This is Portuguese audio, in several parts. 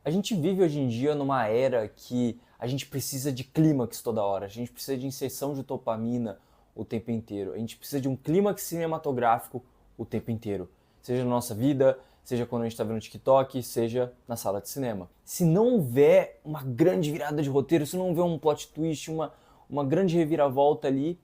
A gente vive hoje em dia numa era que a gente precisa de clímax toda hora, a gente precisa de inserção de dopamina o tempo inteiro, a gente precisa de um clímax cinematográfico o tempo inteiro, seja na nossa vida, seja quando a gente está vendo TikTok, seja na sala de cinema. Se não houver uma grande virada de roteiro, se não houver um plot twist, uma grande reviravolta ali,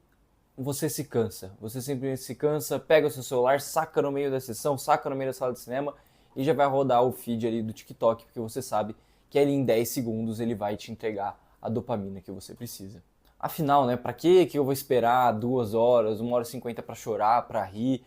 você se cansa. Você sempre se cansa, pega o seu celular, saca no meio da sessão, saca no meio da sala de cinema e já vai rodar o feed ali do TikTok, porque você sabe que ali em 10 segundos ele vai te entregar a dopamina que você precisa. Afinal, né, pra que eu vou esperar 2 horas, 1h50 pra chorar, pra rir,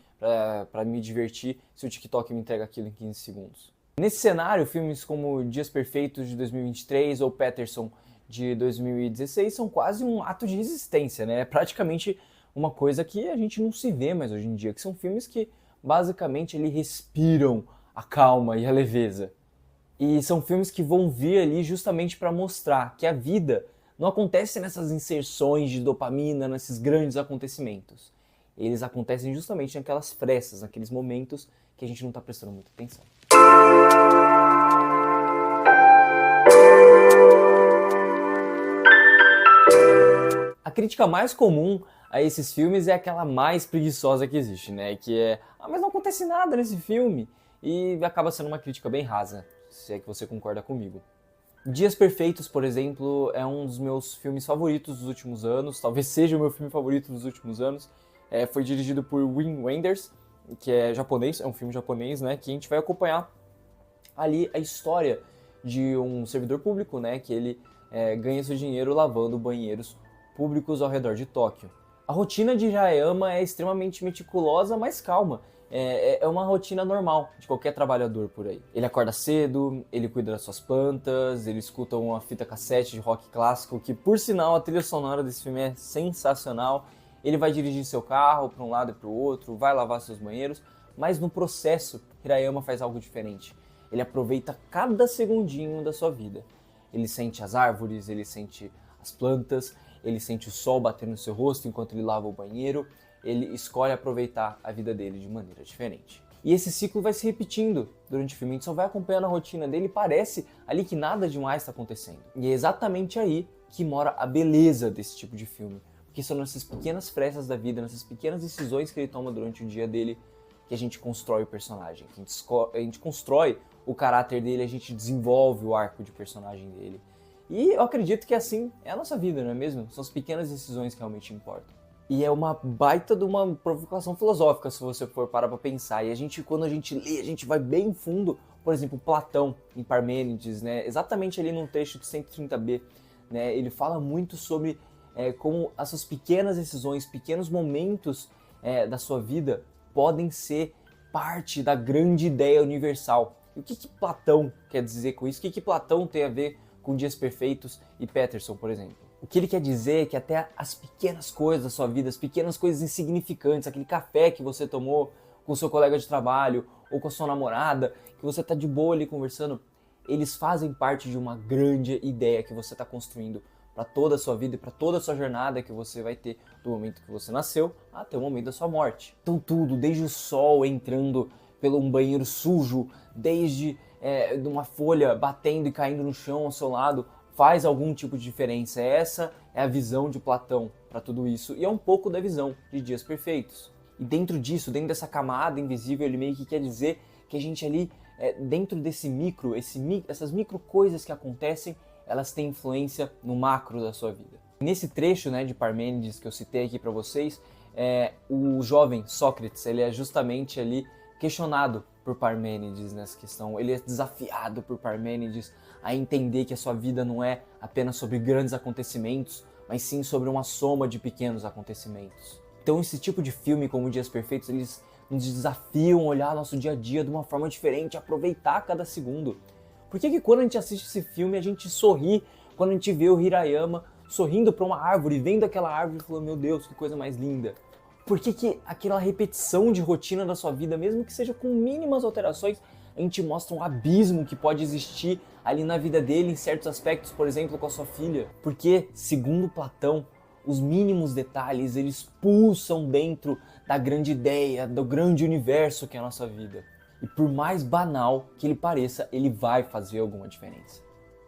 pra me divertir, se o TikTok me entrega aquilo em 15 segundos? Nesse cenário, filmes como Dias Perfeitos de 2023 ou Patterson de 2016 são quase um ato de resistência, né? É praticamente uma coisa que a gente não se vê mais hoje em dia, que são filmes que basicamente ali respiram a calma e a leveza. E são filmes que vão vir ali justamente para mostrar que a vida não acontece nessas inserções de dopamina, nesses grandes acontecimentos. Eles acontecem justamente naquelas frestas, naqueles momentos que a gente não está prestando muita atenção. A crítica mais comum a esses filmes é aquela mais preguiçosa que existe, né? Que é, mas não acontece nada nesse filme. E acaba sendo uma crítica bem rasa, se é que você concorda comigo. Dias Perfeitos, por exemplo, é um dos meus filmes favoritos dos últimos anos, talvez seja o meu filme favorito dos últimos anos. Foi dirigido por Wim Wenders, que é japonês, é um filme japonês, né? Que a gente vai acompanhar ali a história de um servidor público, né? Que ele ganha seu dinheiro lavando banheiros públicos ao redor de Tóquio. A rotina de Hirayama é extremamente meticulosa, mas calma. É uma rotina normal de qualquer trabalhador por aí. Ele acorda cedo, ele cuida das suas plantas, ele escuta uma fita cassete de rock clássico, que por sinal a trilha sonora desse filme é sensacional. Ele vai dirigir seu carro para um lado e para o outro, vai lavar seus banheiros, mas no processo, Hirayama faz algo diferente. Ele aproveita cada segundinho da sua vida. Ele sente as árvores, ele sente as plantas, ele sente o sol batendo no seu rosto enquanto ele lava o banheiro, ele escolhe aproveitar a vida dele de maneira diferente. E esse ciclo vai se repetindo durante o filme, a gente só vai acompanhando a rotina dele e parece ali que nada demais está acontecendo. E é exatamente aí que mora a beleza desse tipo de filme, porque são nessas pequenas frestas da vida, nessas pequenas decisões que ele toma durante o dia dele, que a gente constrói o personagem, que a gente constrói o caráter dele, a gente desenvolve o arco de personagem dele. E eu acredito que assim é a nossa vida, não é mesmo? São as pequenas decisões que realmente importam. E é uma baita de uma provocação filosófica, se você for parar pra pensar. E quando a gente lê, a gente vai bem fundo. Por exemplo, Platão, em Parmênides, né? Exatamente ali no texto de 130b, né? Ele fala muito sobre como essas pequenas decisões, pequenos momentos da sua vida podem ser parte da grande ideia universal. E o que Platão quer dizer com isso? O que Platão tem a ver com Dias Perfeitos e Patterson, por exemplo? O que ele quer dizer é que até as pequenas coisas da sua vida, as pequenas coisas insignificantes, aquele café que você tomou com o seu colega de trabalho ou com a sua namorada, que você tá de boa ali conversando, eles fazem parte de uma grande ideia que você está construindo para toda a sua vida e para toda a sua jornada que você vai ter do momento que você nasceu até o momento da sua morte. Então tudo, desde o sol entrando pelo um banheiro sujo, desde uma folha batendo e caindo no chão ao seu lado, faz algum tipo de diferença. Essa é a visão de Platão para tudo isso, e é um pouco da visão de Dias Perfeitos. E dentro disso, dentro dessa camada invisível, ele meio que quer dizer que a gente ali, dentro desse essas micro coisas que acontecem, elas têm influência no macro da sua vida. Nesse trecho, né, de Parmênides que eu citei aqui para vocês, o jovem Sócrates, ele é justamente ali questionado por Parmênides nessa questão. Ele é desafiado por Parmênides a entender que a sua vida não é apenas sobre grandes acontecimentos, mas sim sobre uma soma de pequenos acontecimentos. Então esse tipo de filme, como Dias Perfeitos, eles nos desafiam a olhar nosso dia a dia de uma forma diferente, aproveitar cada segundo. Por que quando a gente assiste esse filme a gente sorri quando a gente vê o Hirayama sorrindo para uma árvore, vendo aquela árvore e falando, meu Deus, que coisa mais linda? Por que aquela repetição de rotina da sua vida, mesmo que seja com mínimas alterações, a gente mostra um abismo que pode existir ali na vida dele em certos aspectos, por exemplo, com a sua filha? Porque, segundo Platão, os mínimos detalhes, eles pulsam dentro da grande ideia, do grande universo que é a nossa vida. E por mais banal que ele pareça, ele vai fazer alguma diferença.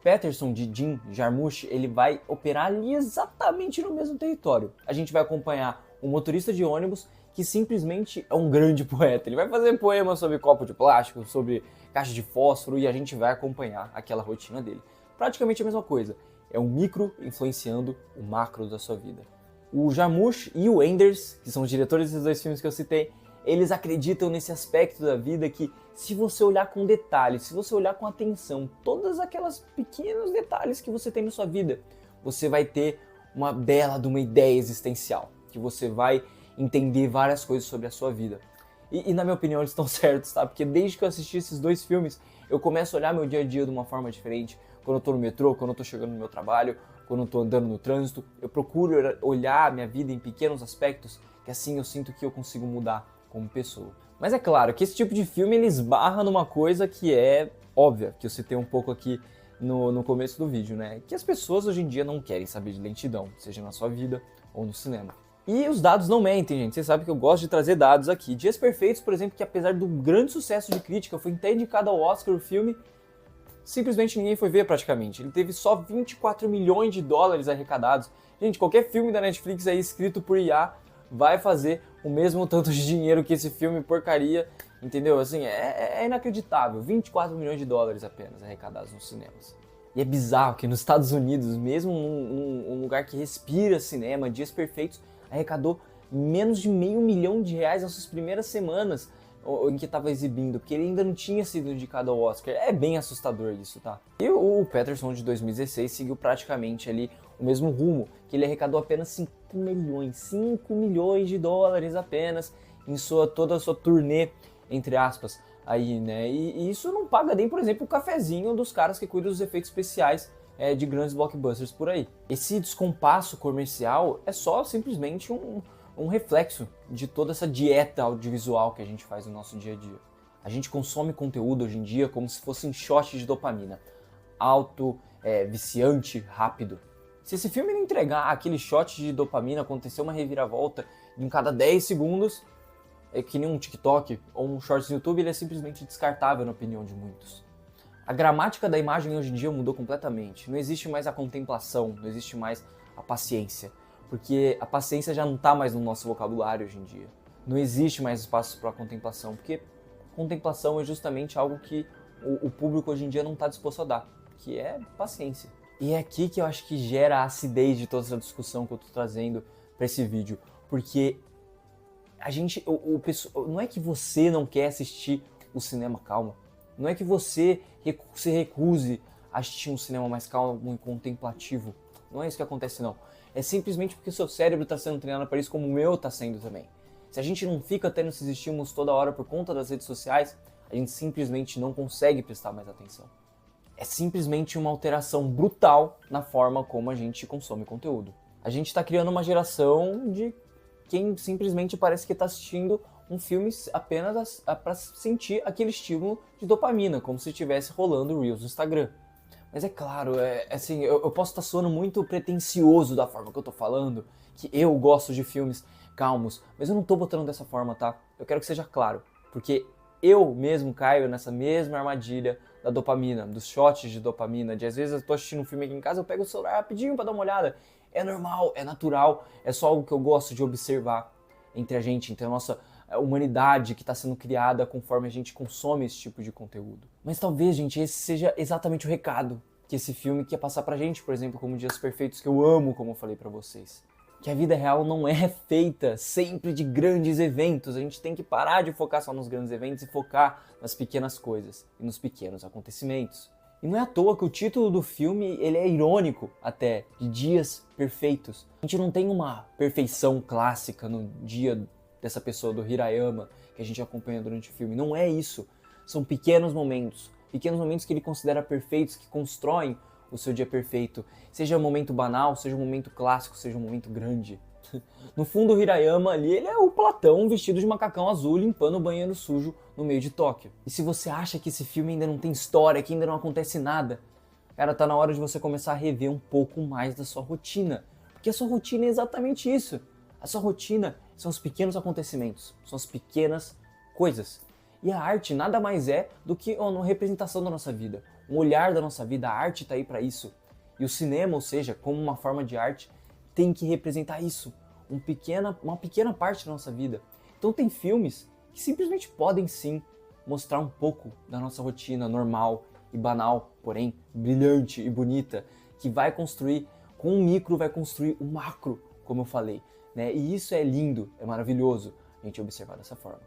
Peterson de Jim Jarmusch, ele vai operar ali exatamente no mesmo território. A gente vai acompanhar um motorista de ônibus que simplesmente é um grande poeta. Ele vai fazer poemas sobre copo de plástico, sobre caixa de fósforo, e a gente vai acompanhar aquela rotina dele. Praticamente a mesma coisa. É um micro influenciando o macro da sua vida. O Jarmusch e o Enders, que são os diretores desses dois filmes que eu citei, eles acreditam nesse aspecto da vida que, se você olhar com detalhe, se você olhar com atenção, todas aquelas pequenos detalhes que você tem na sua vida, você vai ter uma bela de uma ideia existencial, que você vai entender várias coisas sobre a sua vida. E na minha opinião eles estão certos, tá? Porque desde que eu assisti esses dois filmes, eu começo a olhar meu dia a dia de uma forma diferente. Quando eu tô no metrô, quando eu tô chegando no meu trabalho, quando eu tô andando no trânsito, eu procuro olhar a minha vida em pequenos aspectos, que assim eu sinto que eu consigo mudar como pessoa. Mas é claro que esse tipo de filme ele esbarra numa coisa que é óbvia, que eu citei um pouco aqui no começo do vídeo, né? Que as pessoas hoje em dia não querem saber de lentidão, seja na sua vida ou no cinema. E os dados não mentem, gente. Vocês sabem que eu gosto de trazer dados aqui. Dias Perfeitos, por exemplo, que apesar do grande sucesso de crítica, foi até indicado ao Oscar o filme, simplesmente ninguém foi ver praticamente. Ele teve só 24 milhões de dólares arrecadados. Gente, qualquer filme da Netflix aí escrito por IA vai fazer o mesmo tanto de dinheiro que esse filme porcaria, entendeu? Assim, é inacreditável. 24 milhões de dólares apenas arrecadados nos cinemas. E é bizarro que nos Estados Unidos, mesmo um lugar que respira cinema, Dias Perfeitos, arrecadou menos de R$500 mil nas suas primeiras semanas em que estava exibindo, porque ele ainda não tinha sido indicado ao Oscar. É bem assustador isso, tá? E o Peterson de 2016 seguiu praticamente ali o mesmo rumo, que ele arrecadou apenas 5 milhões de dólares apenas em toda a sua turnê, entre aspas, aí, né? E isso não paga nem, por exemplo, o cafezinho dos caras que cuidam dos efeitos especiais de grandes blockbusters por aí. Esse descompasso comercial é só simplesmente um reflexo de toda essa dieta audiovisual que a gente faz no nosso dia a dia. A gente consome conteúdo hoje em dia como se fosse um shot de dopamina. Alto, viciante, rápido. Se esse filme não entregar aquele shot de dopamina, acontecer uma reviravolta em cada 10 segundos, é que nem um TikTok ou um shorts no YouTube, ele é simplesmente descartável na opinião de muitos. A gramática da imagem hoje em dia mudou completamente. Não existe mais a contemplação, não existe mais a paciência. Porque a paciência já não está mais no nosso vocabulário hoje em dia. Não existe mais espaço para a contemplação, porque contemplação é justamente algo que o público hoje em dia não está disposto a dar, que é paciência. E é aqui que eu acho que gera a acidez de toda essa discussão que eu estou trazendo para esse vídeo, porque a gente, não é que você não quer assistir o cinema calmo, não é que você se recuse a assistir um cinema mais calmo e contemplativo, não é isso que acontece não. É simplesmente porque o seu cérebro está sendo treinado para isso, como o meu está sendo também. Se a gente não fica tendo esses estímulos toda hora por conta das redes sociais, a gente simplesmente não consegue prestar mais atenção. É simplesmente uma alteração brutal na forma como a gente consome conteúdo. A gente está criando uma geração de quem simplesmente parece que está assistindo um filme apenas para sentir aquele estímulo de dopamina, como se estivesse rolando Reels no Instagram. Mas é claro, assim, eu posso estar soando muito pretencioso da forma que eu tô falando, que eu gosto de filmes calmos, mas eu não tô botando dessa forma, tá? Eu quero que seja claro, porque eu mesmo caio nessa mesma armadilha da dopamina, dos shots de dopamina, de às vezes eu tô assistindo um filme aqui em casa, eu pego o celular rapidinho pra dar uma olhada. É normal, é natural, é só algo que eu gosto de observar entre a gente, entre a nossa humanidade que está sendo criada conforme a gente consome esse tipo de conteúdo. Mas talvez, gente, esse seja exatamente o recado que esse filme quer passar pra gente, por exemplo, como Dias Perfeitos, que eu amo, como eu falei pra vocês. Que a vida real não é feita sempre de grandes eventos, a gente tem que parar de focar só nos grandes eventos e focar nas pequenas coisas e nos pequenos acontecimentos. E não é à toa que o título do filme ele é irônico até, de Dias Perfeitos. A gente não tem uma perfeição clássica no dia dessa pessoa, do Hirayama, que a gente acompanha durante o filme. Não é isso. São pequenos momentos que ele considera perfeitos, que constroem o seu dia perfeito. Seja um momento banal, seja um momento clássico, seja um momento grande. No fundo, o Hirayama ali, ele é o Platão vestido de macacão azul limpando o banheiro sujo no meio de Tóquio. E se você acha que esse filme ainda não tem história, que ainda não acontece nada, cara, tá na hora de você começar a rever um pouco mais da sua rotina. Porque a sua rotina é exatamente isso. A sua rotina são os pequenos acontecimentos, são as pequenas coisas. E a arte nada mais é do que uma representação da nossa vida, um olhar da nossa vida. A arte está aí para isso. E o cinema, ou seja, como uma forma de arte, tem que representar isso, uma pequena parte da nossa vida. Então tem filmes que simplesmente podem sim mostrar um pouco da nossa rotina normal e banal, porém brilhante e bonita, que vai construir, com um micro vai construir um macro, como eu falei, né? E isso é lindo, é maravilhoso a gente observar dessa forma.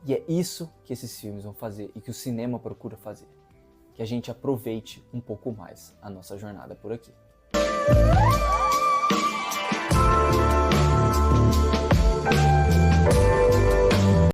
E é isso que esses filmes vão fazer e que o cinema procura fazer. Que a gente aproveite um pouco mais a nossa jornada por aqui.